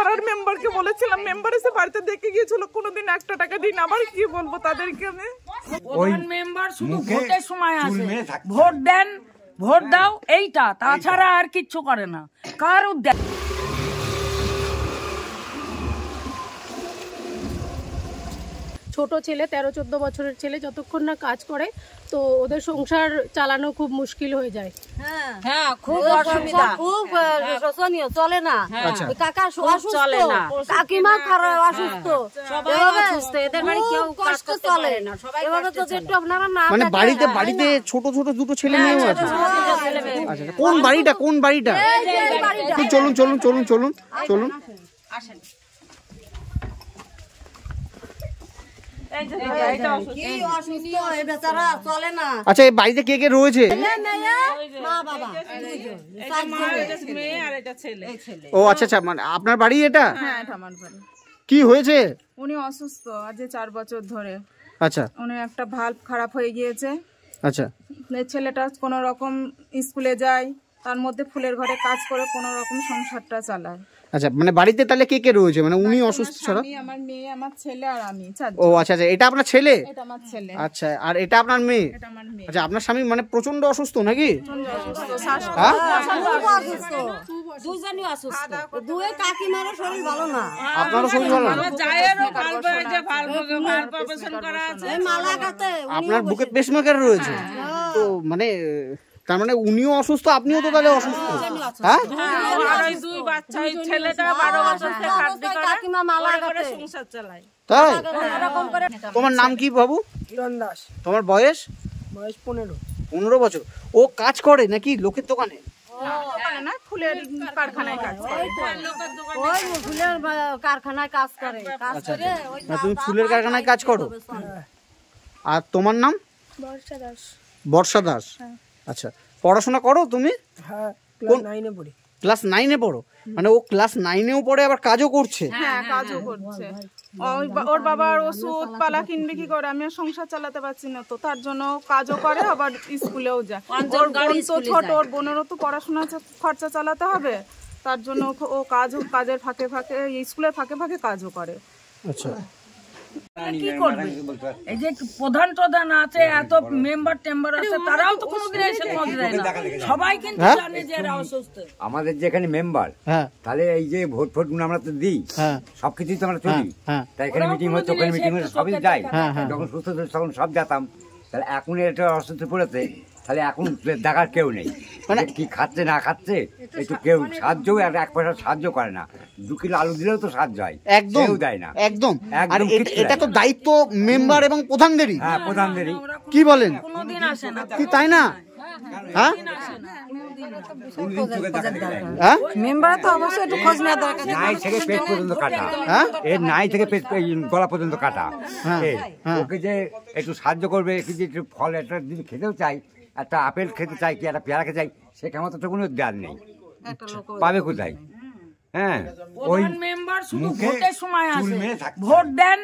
পাড়ার মেম্বারকে বলেছিলাম, মেম্বার এসে বাড়িতে দেখে গিয়েছিল, কোনোদিন 1 টাকা দিন। আবার কি বলবো তাদেরকে আমি? প্রধান মেম্বার শুধু ভোটের সময় আসে, ভোট দেন, ভোট দাও, এইটা, তাছাড়া আর কিচ্ছু করে না। কার উদ্দেশ্য? ছোট ছেলে 13-14 বছরের ছেলে যতক্ষণ না কাজ করে তো ওদের সংসার চালানো খুব মুশকিল হয়ে যায়। হ্যাঁ, খুব অসুবিধা, খুব শোষণীয়, চলে না। কাকা অসুস্থ, কাকিমা অসুস্থ, সবাই অসুস্থ, এদের বাড়ি কেউ কষ্ট চলে না। এভাবে তো একটু আপনারা না, মানে বাড়িতে ছোট ছোট দুটো ছেলে মেয়েও আছে। আচ্ছা, কোন বাড়িটা? চলুন। আচ্ছা, এই বাড়িতে কে কে রয়েছে? ও আচ্ছা, মানে আপনার বাড়ি এটা? হ্যাঁ, এটা আমার বাড়ি। কি হয়েছে? উনি অসুস্থ আজ 4 বছর ধরে। আচ্ছা, উনি একটা ভাল্ব খারাপ হয়ে গিয়েছে। আচ্ছা, ছেলেটা কোনো রকম স্কুলে যায়, তার মধ্যে ফুলের ঘরে কাজ করে কোনো রকম সংসারটা চালায়। আচ্ছা, মানে বাড়িতে তাহলে কে কে রয়েছে? মানে উনি অসুস্থ ছাড়া? আমার মেয়ে, আমার ছেলে আর আমি। ও আচ্ছা, এটা আপনার ছেলে? এটা আমার ছেলে। আচ্ছা, আর এটা আপনার মেয়ে? এটা আমার মেয়ে। আচ্ছা, আপনার স্বামী মানে প্রচন্ড অসুস্থ নাকি? দুজনই অসুস্থ, দুই কাকিমারও শরীর ভালো না। আপনারও শরীর ভালো না? আপনার বুকে পেসমেকার রয়েছে তো, মানে তার মানে উনিও অসুস্থ, আপনিও তো তাহলে অসুস্থ? হ্যাঁ, তাই? তোমার নাম কি বাবু? কিরণ দাস। তোমার বয়স? বয়স 15 বছর। ও কাজ করে নাকি লোকের দোকানে? না, ফুলের কারখানায় কাজ করে। ওই ফুলের কারখানায় কাজ করে। তুমি ফুলের কারখানায় কাজ করো? আর তোমার নাম? বর্ষা দাস। আচ্ছা, পড়াশোনা করো তুমি? হ্যাঁ, ক্লাস 9-এ পড়ি। ক্লাস 9-এ পড়ো? মানে ও ক্লাস 9-এও পড়ে আবার কাজও করছে? হ্যাঁ, কাজও করছে। ওর বাবার ওষুধ পালা কিনবে কি করে, আমি আর সংসার চালাতে পারছি না, তো তার জন্য কাজও করে, আবার স্কুলেও যায়। ওর বোন তো ছোট, ওর বোনেরও তো পড়াশোনা খরচা চালাতে হবে, তার জন্য ও কাজের ফাঁকে ফাঁকে, স্কুলের ফাঁকে ফাঁকে কাজও করে। আচ্ছা, কি করবে? এই যে প্রধান আছে, এত মেম্বার আছে, তারাও তো কোনোদিন এসে খোঁজ দেয় না। সবাই কিন্তু জানে যে এরা অসুস্থ। আমাদের যেখানে মেম্বার, তাহলে এই যে ভোট আমরা তো দিই, সবকিছুই তো আমরা চলি। তাই এখানে মিটিং হচ্ছে, ওখানে মিটিং হচ্ছে, সবই যাই। যখন সুস্থ তখন সব যেতাম। তাহলে এখন এটা অসুস্থ পড়েছে, তাহলে এখন দেখার কেউ নেই, মানে কি খাচ্ছে না খাচ্ছে, একটু কেউ সাহায্য, 1 পয়সা সাহায্য করে না। 2 কিলো আলু দিলেও তো সাহায্য হয়, একদম দেয় না। একদম। আর এটা তো দায়িত্ব মেম্বার এবং প্রধানদেরই। হ্যাঁ, প্রধানদেরই। কি বলেন? কোনোদিন আসে না। কি তাই না? হ্যাঁ, মেম্বার তো অবশ্যই একটু খোঁজ নেওয়া দরকার। নাই থেকে পেট পর্যন্ত কাটা, এর নাই থেকে পেট গলা পর্যন্ত কাটা। ওকে যে একটু সাহায্য করবে, একটু ফল একটা যদি খেতেও চাই, একটা আপেল খেতে চাই, কি একটা পেয়ারা খেতে চাই, সেখানে তো কোনো দেওয়ার নেই, পাবে কোথায়? হ্যাঁ, ওই মেম্বার শুধু ভোটের সময় আসে, ভোট দেন,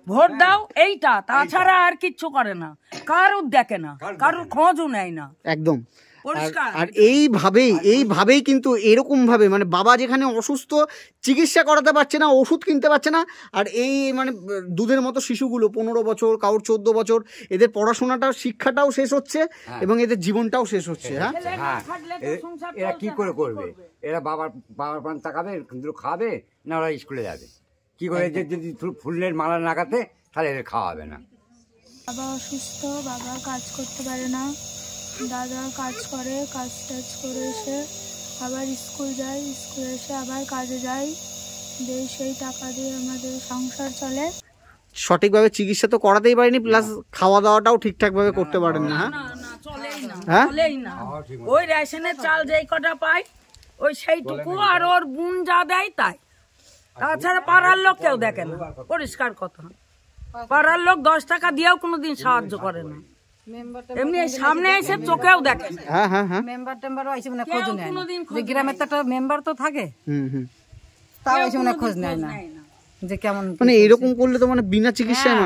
ভোট দাও, এইটা, তাছাড়া আর কিচ্ছু করে না। কারুর দেখে না, কারুর খোঁজও নেয় না। একদম। আর এইভাবেই কিন্তু এরকম ভাবে, মানে বাবা যেখানে অসুস্থ, চিকিৎসা করাতে পারছে না, ওষুধ কিনতে পারছে না, আর এই মানে দুধের মতো শিশুগুলো 15 বছর, কারোর 14 বছর, এদের পড়াশোনাটাও, শিক্ষাটাও শেষ হচ্ছে এবং এদের জীবনটাও শেষ হচ্ছে। হ্যাঁ, এরা কি করে করবে? এরা বাবার পান তাকাবে, খাবে না, ওরা স্কুলে যাবে কি করে? যদি ফুলের মালা লাগাতে, তাহলে এদের খাওয়া হবে না। বাবা অসুস্থ, বাবা কাজ করতে পারে না, দাদা কাজ করে, কাজ টাজ করে এসে আবার স্কুল যায়, স্কুলে এসে আবার কাজে যায়, দিয়ে সেই টাকা দিয়ে আমাদের সংসার চলে। সঠিকভাবে চিকিৎসা তো করাতেই পারেনি, প্লাস খাওয়া দাওয়াটাও ঠিকঠাক ভাবে করতে পারেন না। হ্যাঁ, ওই রেশনের চাল যেই কটা পাই, ওই সেইটুকু, আর ওর বোন যা দেয় তাই, তাছাড়া পাড়ার লোক কেউ দেখে না। পরিষ্কার কথা, পাড়ার লোক 10 টাকা দিয়েও কোনোদিন সাহায্য করে না, এমনি সামনে এসে চোখেও দেখে। মেম্বার টেম্বারও আইসে মানে খোঁজ নেয় না, যে গ্রামের তো একটা মেম্বার তো থাকে, তাও এসে মানে খোঁজ নেয় না। যে কেমন মানে এরকম করলে তো মানে বিনা চিকিৎসায়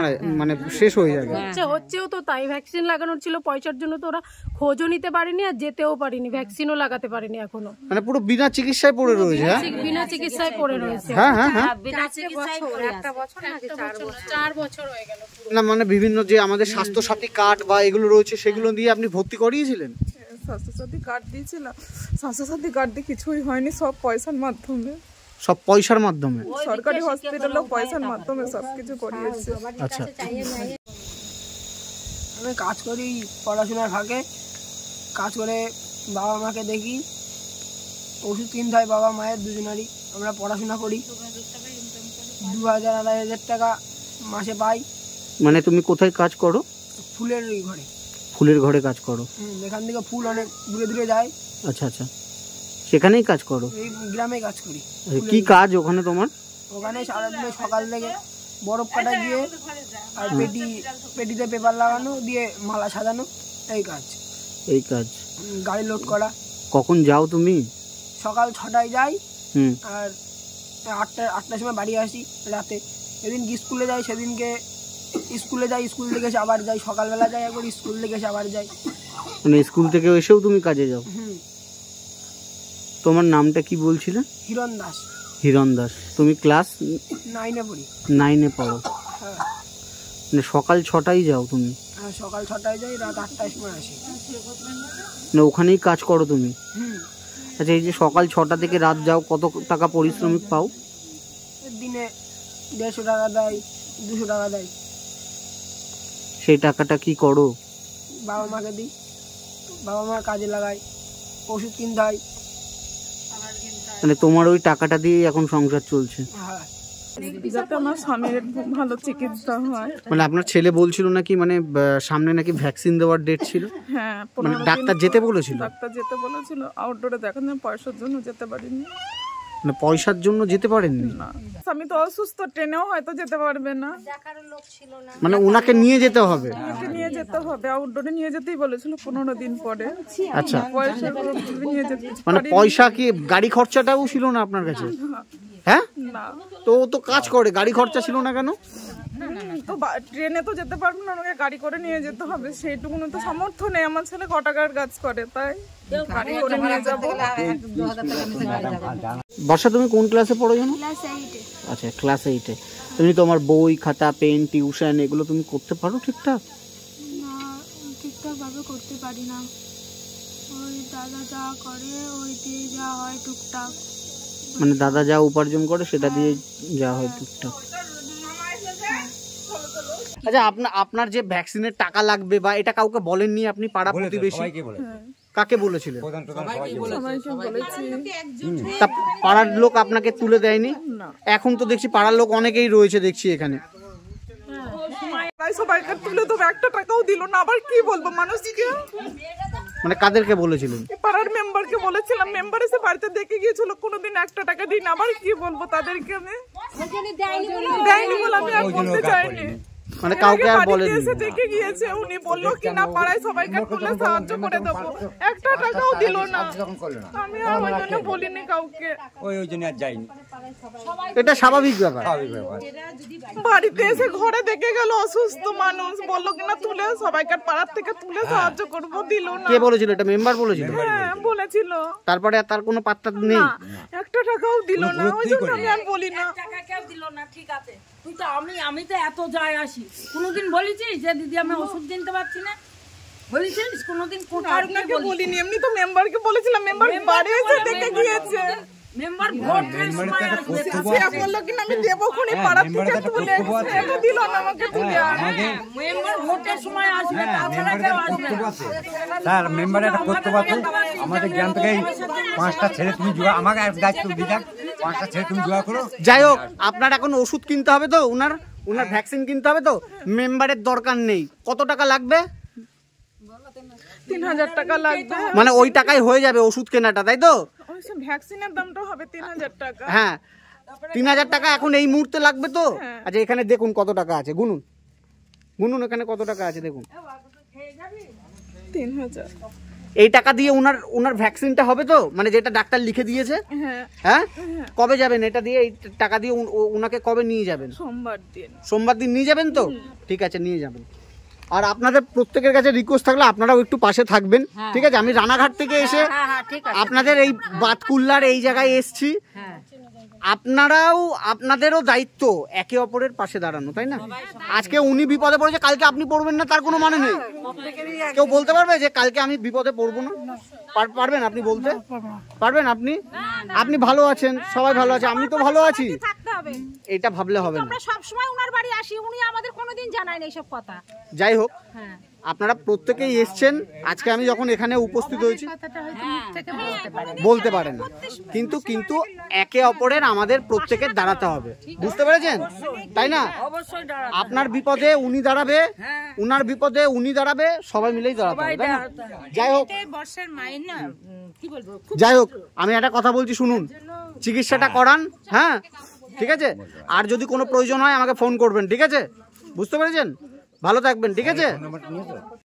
মানে শেষ হয়ে যাবে। হচ্ছেও তো তাই, ভ্যাকসিন লাগানোর ছিল, পয়সার জন্য তো ওরা খোঁজও নিতে পারেনি আর যেতেও পারিনি, ভ্যাকসিনও লাগাতে পারিনি এখনো, মানে পুরো বিনা চিকিৎসায় পড়ে রয়েছে। বিনা চিকিৎসায় পড়ে রয়েছে। হ্যাঁ হ্যাঁ হ্যাঁ, 4 বছর হয়ে গেল। না মানে বিভিন্ন যে আমাদের স্বাস্থ্যসাথী কার্ড বা এগুলো রয়েছে সেগুলো দিয়ে আপনি ভর্তি করিয়েছিলেন? স্বাস্থ্যসাথী কার্ড দিয়েছিলাম, স্বাস্থ্যসাথী কার্ড দিয়ে কিছুই হয়নি, সব পয়সার মাধ্যমে, সব পয়সার মাধ্যমে, সরকারি হসপিটালও পয়সার মাধ্যমে সবকিছু করিয়েছে। আচ্ছা, আমি কাজ করি পড়াশোনার ফাঁকে, কাজ করে বাবা মাকে দেখি, ওষুধ কিনতে হয় বাবা মায়ের দুজনারই, আমরা পড়াশোনা করি, 2000-2500 টাকা মাসে পাই। মানে তুমি কোথায় কাজ করো? ফুলের ঘরে। ফুলের ঘরে কাজ করো? এখান থেকে ফুল অনেক দূরে দূরে যায়। আচ্ছা আচ্ছা, সেখানেই কাজ করো? এই গ্রামে কাজ করি। কি কাজ ওখানে তোমার? ওখানে সারাদিন সকাল থেকে বরফ কাটা দিয়ে আর পেটিতে পেপার লাগানো দিয়ে মালা সাজানো, এই কাজ। এই কাজ, গাড়ি লোড করা। কখন যাও তুমি? সকাল 6টায় যাই আর 8টার সময় বাড়ি আসি রাতে। যেদিন স্কুলে যাই সেদিনকে স্কুলে যাই, স্কুল থেকে এসে আবার যাই, সকালবেলা যাই একবার, স্কুল থেকে এসে আবার যাই। মানে স্কুল থেকে এসেও তুমি কাজে যাও? তোমার নামটা কি বলছিলে? হিরণ দাস। হিরণ দাস। তুমি ক্লাস 9-এ পড়ি। 9-এ পড়ো? মানে সকাল 6টায় যাও তুমি? হ্যাঁ, সকাল 6টায় যাই, রাত 8টার সময় আসি। না ওখানেই কাজ করো তুমি? আচ্ছা, এই যে সকাল 6টা থেকে রাত যাও, কত টাকা পারিশ্রমিক পাও? দিনে 150 টাকা দেয়, 200 টাকা দেয়। সেই টাকাটা কি করো? বাবা মাকে দিই, বাবা মার কাজে লাগাই, ওষুধ কিনতে হয়। মানে তোমার ওই টাকাটা দিয়ে এখন সংসার চলছে? যাতে আমার স্বামীর ভালো চিকিৎসা হয়। মানে আপনার ছেলে বলছিল নাকি মানে সামনে নাকি ভ্যাকসিন দেওয়ার ডেট ছিল? হ্যাঁ, মানে ডাক্তার যেতে বলেছিল? ডাক্তার যেতে বলেছিল, আউটডোরে দেখানো, পয়সার জন্য যেতে পারিনি। মানে পয়সার জন্য যেতে পারেননি? না, স্বামী তো অসুস্থ, ট্রেনেও হয়তো যেতে পারবে না। মানে ওনাকে নিয়ে যেতে হবে? নিয়ে যেতে হবে, আউটডোরে নিয়ে যেতেই বলেছিল 15 দিন পরে। আচ্ছা, পয়সা নিয়ে যেতে, মানে পয়সা কি গাড়ি খরচাটাও ছিল না আপনার কাছে? হ্যাঁ, তো ও তো কাজ করে, গাড়ি খরচা ছিল না কেন? তো ট্রেনে তো যেতে পারবো না, আমাকে গাড়ি করে নিয়ে যেতে হবে, সেইটুকু তো সামর্থ্য নেই। আমার ছেলে ক টাকার কাজ করে, তাই গাড়ি করে নিয়ে যাবো। বর্ষা, তুমি কোন ক্লাসে পড়ো জানো? আচ্ছা, ক্লাস 8-এ। তুমি তোমার বই খাতা পেন টিউশন এগুলো তুমি করতে পারো ঠিকঠাক? না, ঠিকঠাক ভাবে করতে পারি না। ওই দাদা যা করে ওই দিয়ে যা হয় টুকটাক। মানে দাদা যা উপার্জন করে সেটা দিয়ে যা হয় টুকটাক। আচ্ছা, আপনার যে ভ্যাকসিনের টাকা লাগবে বা এটা কাউকে বলেননি আপনি? পাড়া প্রতিবেশী কাকে বলেছিলেন? তা পাড়ার লোক আপনাকে তুলে দেয়নি? এখন তো দেখছি পাড়ার লোক অনেকেই রয়েছে দেখছি এখানে। সবাইকে তুলে দেবো, একটা টাকাও দিল না, আবার কি বলবো মানুষকে? মানে কাদেরকে বলেছিলেন? পাড়ার মেম্বারকে বলেছিলাম, মেম্বার এসে বাড়িতে দেখে গিয়েছিল, কোনোদিন একটা টাকা দিন, আবার কি বলবো তাদেরকে? আমি দেয়নি বলে আমি আর বলতে চাইনি। মানে কাউকে আর বলেনি? এসে দেখে গিয়েছে, উনি বললো কি না পাড়ায় সবাইকে তুলে সাহায্য করে দেবো, একটা টাকাও দিল না। আমি আর ওই জন্য বলিনি কাউকে, ওই জন্য আর যাইনি। এটা স্বাভাবিক ব্যাপার। বাড়িতে এসে ঘরে দেখে গেল অসুস্থ মানুষ, বললো কিনা তুলে সবাইকে পাড়ার থেকে তুলে সাহায্য করবো, দিল না। কে বলেছিল এটা? মেম্বার বলেছিল? হ্যাঁ, বলেছিল। তারপরে তার কোনো পাত্তা নেই? একটা টাকাও দিল না, ওই জন্য আমি আর বলি না। টাকা কেউ দিল না, ঠিক আছে। তুই তো আমি তো এত যাই আসি, কোনোদিন বলেছিস যে দিদি আমি ওষুধ কিনতে পারছি না? বলেছিস কোনোদিন? আপনাকে বলিনি, এমনি তো মেম্বারকে বলেছিলাম, মেম্বার বাড়ি এসে দেখে গিয়েছে। মেম্বার ভোট বললো কিনা আমি দেবো খুনি পাড়ার থেকে তুলে, এটা দিল না আমাকে তুলে। মেম্বার ভোটের সময় আসবে, তাছাড়া কেউ আসবে না। স্যার, মেম্বার একটা করতে পারতো, আমাদের জ্ঞান থেকে 5টা ছেলে তুমি জোগাড়, আমাকে দায়িত্ব দিয়ে থাক, 5টা ছেলে তুমি জোগাড় করো। যাই হোক, আপনার এখন ওষুধ কিনতে হবে তো, ওনার ভ্যাকসিন কিনতে হবে তো, মেম্বারের দরকার নেই। কত টাকা লাগবে? 3000 টাকা লাগবে। মানে ওই টাকায় হয়ে যাবে ওষুধ কেনাটা, তাই তো? ভ্যাকসিনের দামটা হবে 3000 টাকা। হ্যাঁ, 3000 টাকা এখন এই মুহূর্তে লাগবে তো? আচ্ছা, এখানে দেখুন কত টাকা আছে, গুনুন এখানে কত টাকা আছে দেখুন। 3000। এই টাকা দিয়ে ওনার ভ্যাকসিনটা হবে তো, মানে যেটা ডাক্তার লিখে দিয়েছে? হ্যাঁ, কবে যাবেন এটা দিয়ে? এই টাকা দিয়ে ওনাকে কবে নিয়ে যাবেন? সোমবার দিন নিয়ে যাবেন তো? ঠিক আছে, নিয়ে যাবেন। আর আপনাদের প্রত্যেকের কাছে রিকোয়েস্ট থাকলে আপনারাও একটু পাশে থাকবেন, ঠিক আছে? আমি রানাঘাট থেকে এসে আপনাদের এই বাতকুল্লার এই জায়গায় এসছি, আপনাদেরও দায়িত্ব একে অপরের পাশে দাঁড়ানো, তাই না? আজকে উনি বিপদে পড়েছে, কালকে আপনি পড়বেন না তার কোনো মানে নেই। কেউ বলতে পারবে যে কালকে আমি বিপদে পড়বো না? পারবেন আপনি বলতে? পারবেন আপনি? আপনি ভালো আছেন, সবাই ভালো আছে, আমি তো ভালো আছি, এটা ভাবলে হবে না। সবসময় ওনার বাড়ি আসি, উনি আমাদের কোনোদিন জানায় না এইসব কথা। যাই হোক, আপনারা প্রত্যেকেই এসছেন, আজকে আমি যখন এখানে উপস্থিত হয়েছি বলতে পারেন না, কিন্তু একে অপরের আমাদের প্রত্যেকের দাঁড়াতে হবে, বুঝতে পেরেছেন? তাই না? আপনার বিপদে উনি দাঁড়াবে, উনার বিপদে উনি দাঁড়াবে, সবাই মিলেই দাঁড়াতে হবে, তাই না? যাই হোক, আমি একটা কথা বলছি শুনুন, চিকিৎসাটা করান, হ্যাঁ ঠিক আছে? আর যদি কোনো প্রয়োজন হয় আমাকে ফোন করবেন, ঠিক আছে? বুঝতে পেরেছেন? ভালো থাকবেন, ঠিক আছে?